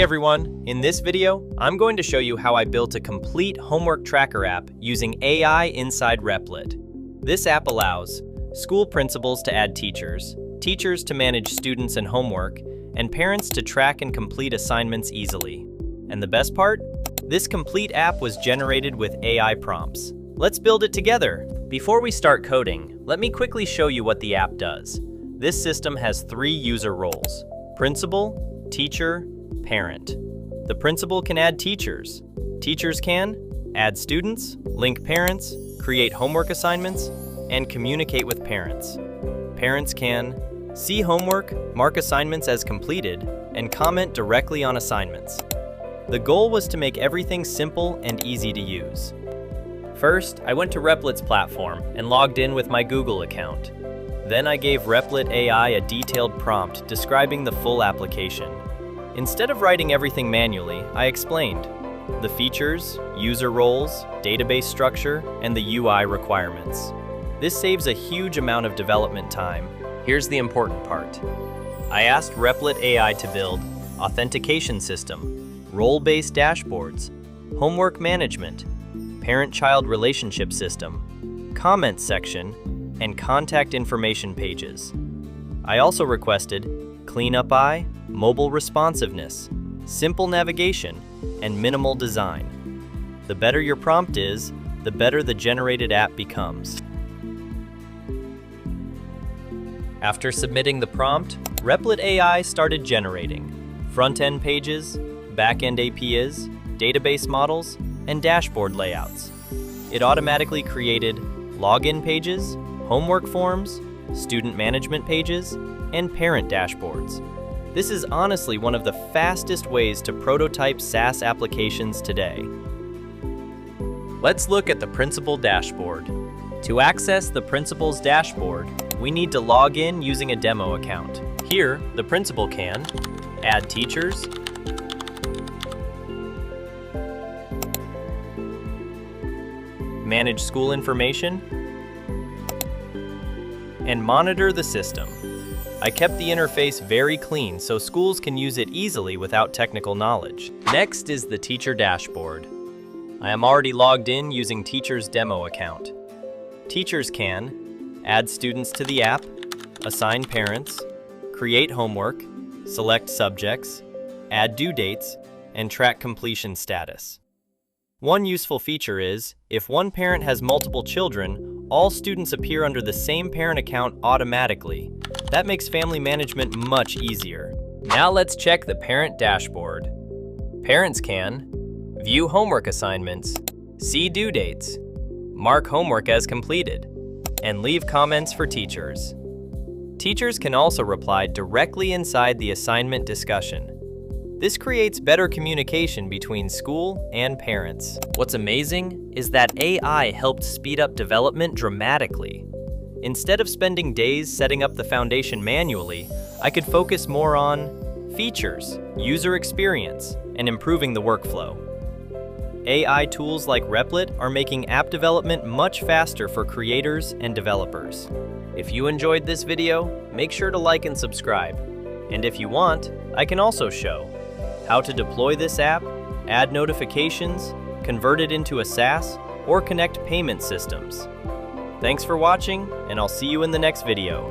Hey everyone, in this video, I'm going to show you how I built a complete homework tracker app using AI inside Replit. This app allows school principals to add teachers, teachers to manage students and homework, and parents to track and complete assignments easily. And the best part? This complete app was generated with AI prompts. Let's build it together. Before we start coding, let me quickly show you what the app does. This system has 3 user roles: principal, teacher, parent. The principal can add teachers. Teachers can add students, link parents, create homework assignments, and communicate with parents. Parents can see homework, mark assignments as completed, and comment directly on assignments. The goal was to make everything simple and easy to use. First, I went to Replit's platform and logged in with my Google account. Then I gave Replit AI a detailed prompt describing the full application. Instead of writing everything manually, I explained the features, user roles, database structure, and the UI requirements. This saves a huge amount of development time. Here's the important part. I asked Replit AI to build authentication system, role-based dashboards, homework management, parent-child relationship system, comment section, and contact information pages. I also requested cleanup eye, mobile responsiveness, simple navigation, and minimal design. The better your prompt is, the better the generated app becomes. After submitting the prompt, Replit AI started generating front-end pages, backend APIs, database models, and dashboard layouts. It automatically created login pages, homework forms, student management pages, and parent dashboards. This is honestly one of the fastest ways to prototype SaaS applications today. Let's look at the principal dashboard. To access the principal's dashboard, we need to log in using a demo account. Here, the principal can add teachers, manage school information, and monitor the system. I kept the interface very clean so schools can use it easily without technical knowledge. Next is the teacher dashboard. I am already logged in using Teacher's demo account. Teachers can add students to the app, assign parents, create homework, select subjects, add due dates, and track completion status. One useful feature is, if one parent has multiple children, all students appear under the same parent account automatically. That makes family management much easier. Now let's check the parent dashboard. Parents can view homework assignments, see due dates, mark homework as completed, and leave comments for teachers. Teachers can also reply directly inside the assignment discussion. This creates better communication between school and parents. What's amazing is that AI helped speed up development dramatically. Instead of spending days setting up the foundation manually, I could focus more on features, user experience, and improving the workflow. AI tools like Replit are making app development much faster for creators and developers. If you enjoyed this video, make sure to like and subscribe. And if you want, I can also show how to deploy this app, add notifications, convert it into a SaaS, or connect payment systems. Thanks for watching, and I'll see you in the next video.